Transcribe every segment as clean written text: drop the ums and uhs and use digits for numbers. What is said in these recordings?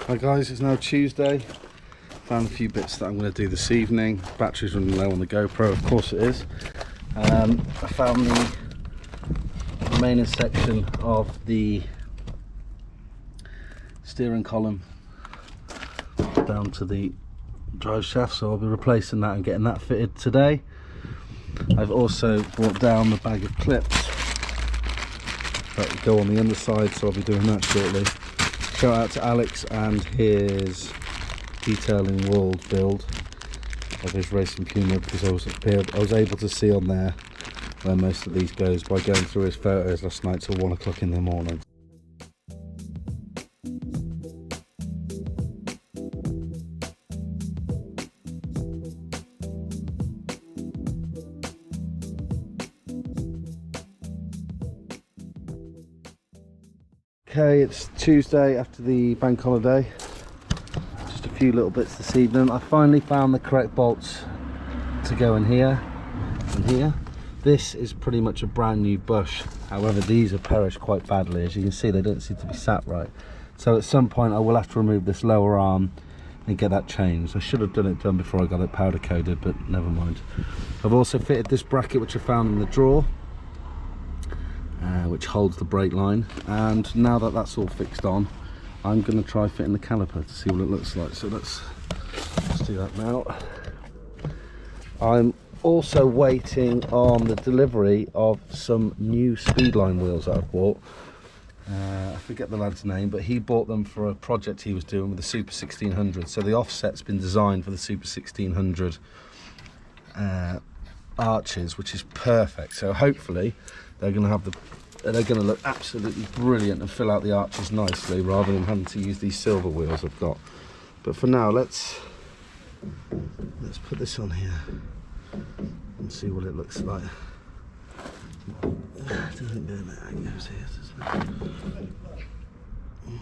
Hi guys, it's now Tuesday. Found a few bits that I'm going to do this evening. Battery's running low on the GoPro, of course it is. I found the remaining section of the steering column down to the drive shaft, so I'll be replacing that and getting that fitted today. I've also brought down the bag of clips that go on the underside, so I'll be doing that shortly. Shout out to Alex and his detailing world build of his racing Puma, because I was able to see on there where most of these goes by going through his photos last night till 1 o'clock in the morning. Okay, it's Tuesday after the bank holiday. Just a few little bits this evening. I finally found the correct bolts to go in here and here. This is pretty much a brand new bush. However, these have perished quite badly. As you can see, they don't seem to be sat right. So at some point I will have to remove this lower arm and get that changed. I should have done it before I got it powder coated, but never mind. I've also fitted this bracket which I found in the drawer, which holds the brake line, and now that that's all fixed on, I'm going to try fitting the caliper to see what it looks like. So let's do that now. I'm also waiting on the delivery of some new Speedline wheels that I've bought. I forget the lad's name, but he bought them for a project he was doing with the Super 1600. So the offset's been designed for the Super 1600 arches, which is perfect. So hopefully they're going to look absolutely brilliant and fill out the arches nicely, rather than having to use these silver wheels I've got. But for now, let's put this on here and see what it looks like. It doesn't go there, it goes here, doesn't it?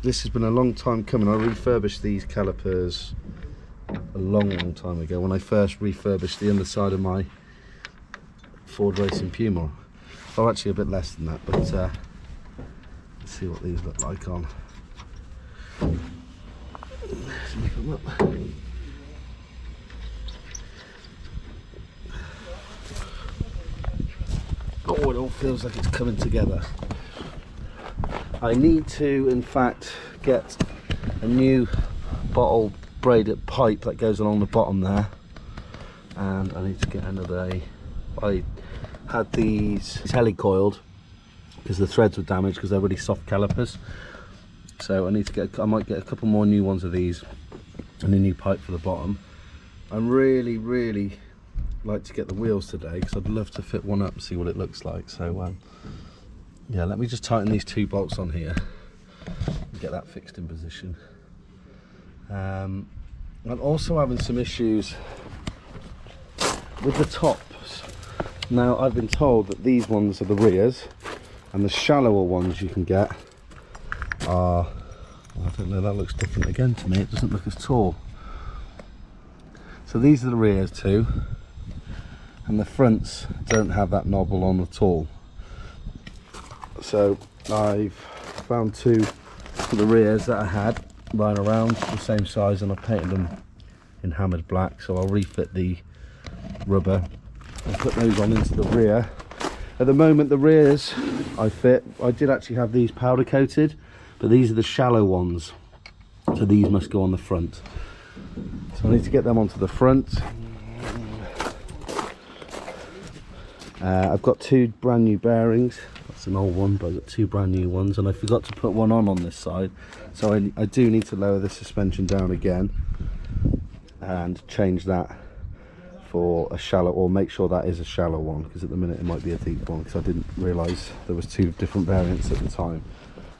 This has been a long time coming. I refurbished these calipers a long time ago when I first refurbished the underside of my Ford Racing Puma. Or actually a bit less than that, but let's see what these look like on. Let's make them up. Oh, it all feels like it's coming together. I need to, in fact, get a new bottle braided pipe that goes along the bottom there, and I need to get another. I had these helicoiled because the threads were damaged because they're really soft calipers. So I need to get. I might get a couple more new ones of these and a new pipe for the bottom. I'm really like to get the wheels today because I'd love to fit one up and see what it looks like. So yeah, let me just tighten these two bolts on here and get that fixed in position. I'm also having some issues with the tops. Now, I've been told that these ones are the rears, and the shallower ones you can get are, well, I don't know, that looks different again to me. It doesn't look as tall. So these are the rears too, and the fronts don't have that knobble on at all. So I've found two for the rears that I had lying around the same size, and I've painted them in hammered black. So I'll refit the rubber and put those on into the rear. At the moment, the rears I did actually have these powder coated, but these are the shallow ones, so these must go on the front. So I need to get them onto the front. I've got two brand new bearings. That's an old one, but I've got two brand new ones, and I forgot to put one on this side, so I do need to lower the suspension down again and change that for a shallow, or make sure that is a shallow one, because at the minute it might be a deep one, because I didn't realise there was two different variants at the time.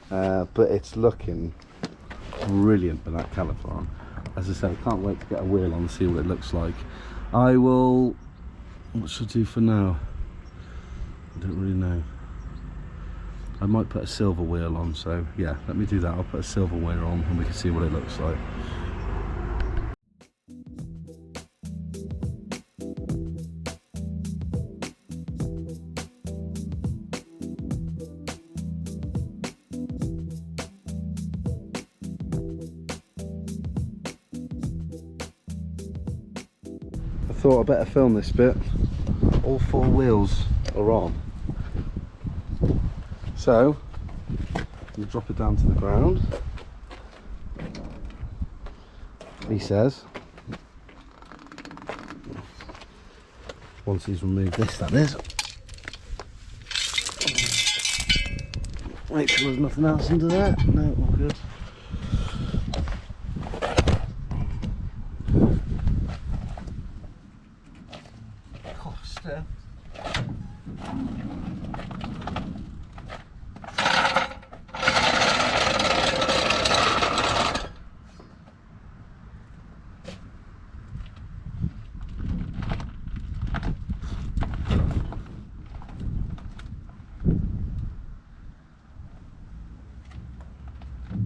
But it's looking brilliant with that caliper on. As I said, I can't wait to get a wheel on and see what it looks like. I will, what should I do for now? I don't really know. I might put a silver wheel on, so yeah, let me do that. I'll put a silver wheel on and we can see what it looks like. thought I'd better film this bit. All 4 wheels are on. So, you drop it down to the ground. He says, once he's removed this, that is. Make sure there's nothing else under there. No, all good. Oh, still.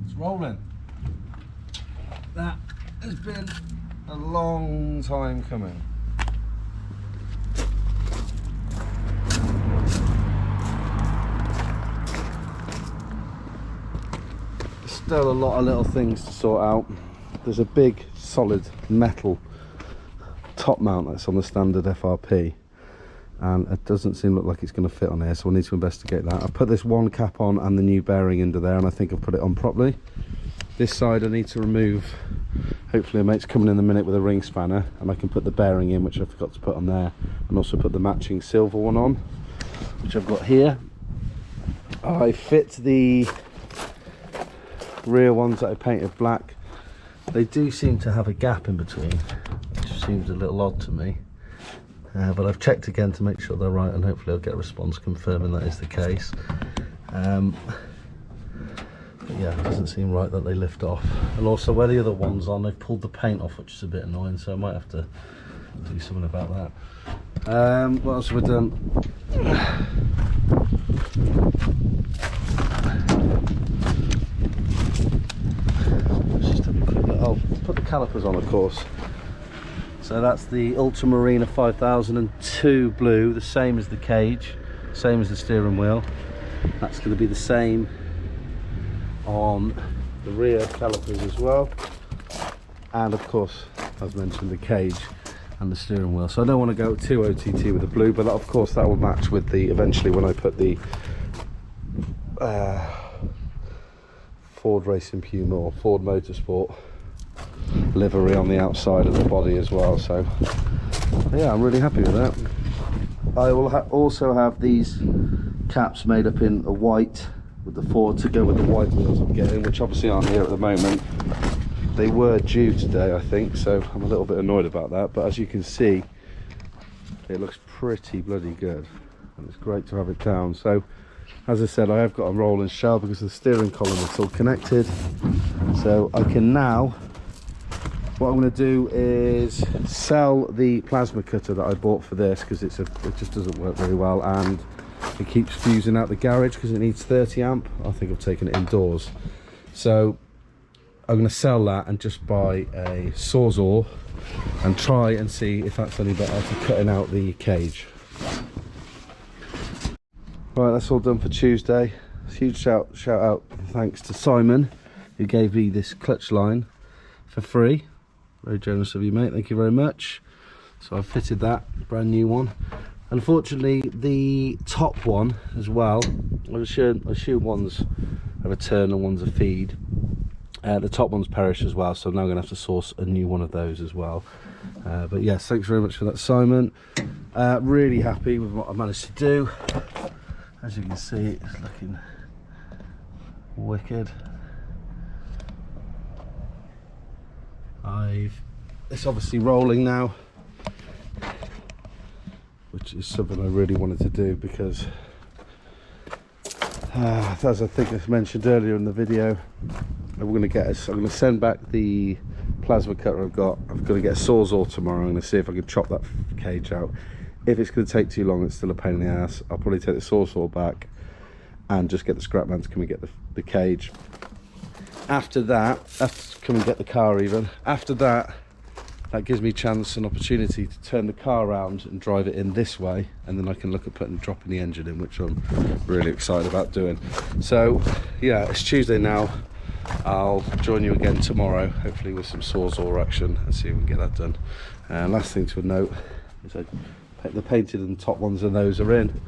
It's rolling. That has been a long time coming. There's still a lot of little things to sort out. There's a big solid metal top mount that's on the standard FRP, and it doesn't seem like it's going to fit on here, so we'll need to investigate that. I've put this one cap on and the new bearing under there, and I think I've put it on properly. This side I need to remove. Hopefully a mate's coming in a minute with a ring spanner and I can put the bearing in, which I forgot to put on there, and also put the matching silver one on, which I've got here. I fit the rear ones that I painted black. They do seem to have a gap in between, which seems a little odd to me. But I've checked again to make sure they're right, and hopefully I'll get a response confirming that is the case. But yeah, it doesn't seem right that they lift off. And also where the other one's on, they've pulled the paint off, which is a bit annoying, so I might have to do something about that. What else have we done? Let's just have a quick look. I'll put the calipers on, of course. So that's the Ultramarina 5002 blue, the same as the cage, same as the steering wheel. That's going to be the same on the rear calipers as well, and of course, as mentioned, the cage and the steering wheel. So I don't want to go too OTT with the blue, but of course that will match with the, eventually when I put the Ford Racing Puma or Ford Motorsport livery on the outside of the body as well. So yeah, I'm really happy with that. I will also have these caps made up in a white with the Ford to go with the white wheels I'm getting, which obviously aren't here at the moment. They were due today, I think, so I'm a little bit annoyed about that, but as you can see, it looks pretty bloody good, and it's great to have it down. So as I said, I have got a rolling shell because the steering column is all connected, so I can now, what I'm going to do is sell the plasma cutter that I bought for this, because it just doesn't work very well, and it keeps fusing out the garage because it needs 30 amp. I think I've taken it indoors, so I'm going to sell that and just buy a Sawzall and try and see if that's any better for cutting out the cage. Right, that's all done for Tuesday. Huge shout out thanks to Simon, who gave me this clutch line for free. Very generous of you, mate, thank you very much. So I've fitted that, brand new one. Unfortunately, the top one as well, I assume one's a return and one's a feed. The top one's perished as well, so I'm now going to have to source a new one of those as well. But yes, thanks very much for that, Simon. Really happy with what I managed to do. As you can see, it's looking wicked. It's obviously rolling now, which is something I really wanted to do because as I think I mentioned earlier in the video, I'm going to send back the plasma cutter I've got. I'm going to get a Sawzall tomorrow. I'm going to see if I can chop that cage out. If it's going to take too long, it's still a pain in the ass, I'll probably take the Sawzall back and just get the scrap man to come and get the cage. After that, come and get the car even. After that, that gives me a chance and opportunity to turn the car around and drive it in this way, and then I can look at dropping the engine in, which I'm really excited about doing. So yeah, it's Tuesday now. I'll join you again tomorrow, hopefully with some Sawzall action, and see if we can get that done. And last thing to note is the painted and top ones and those are in.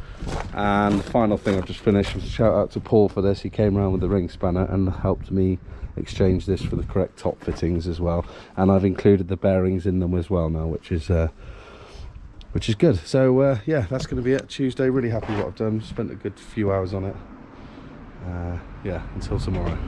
And the final thing I've just finished was shout out to Paul for this. He came around with the ring spanner and helped me exchange this for the correct top fittings as well. And I've included the bearings in them as well now, which is good. So yeah, that's going to be it. Tuesday, really happy with what I've done. Spent a good few hours on it. Yeah, until tomorrow.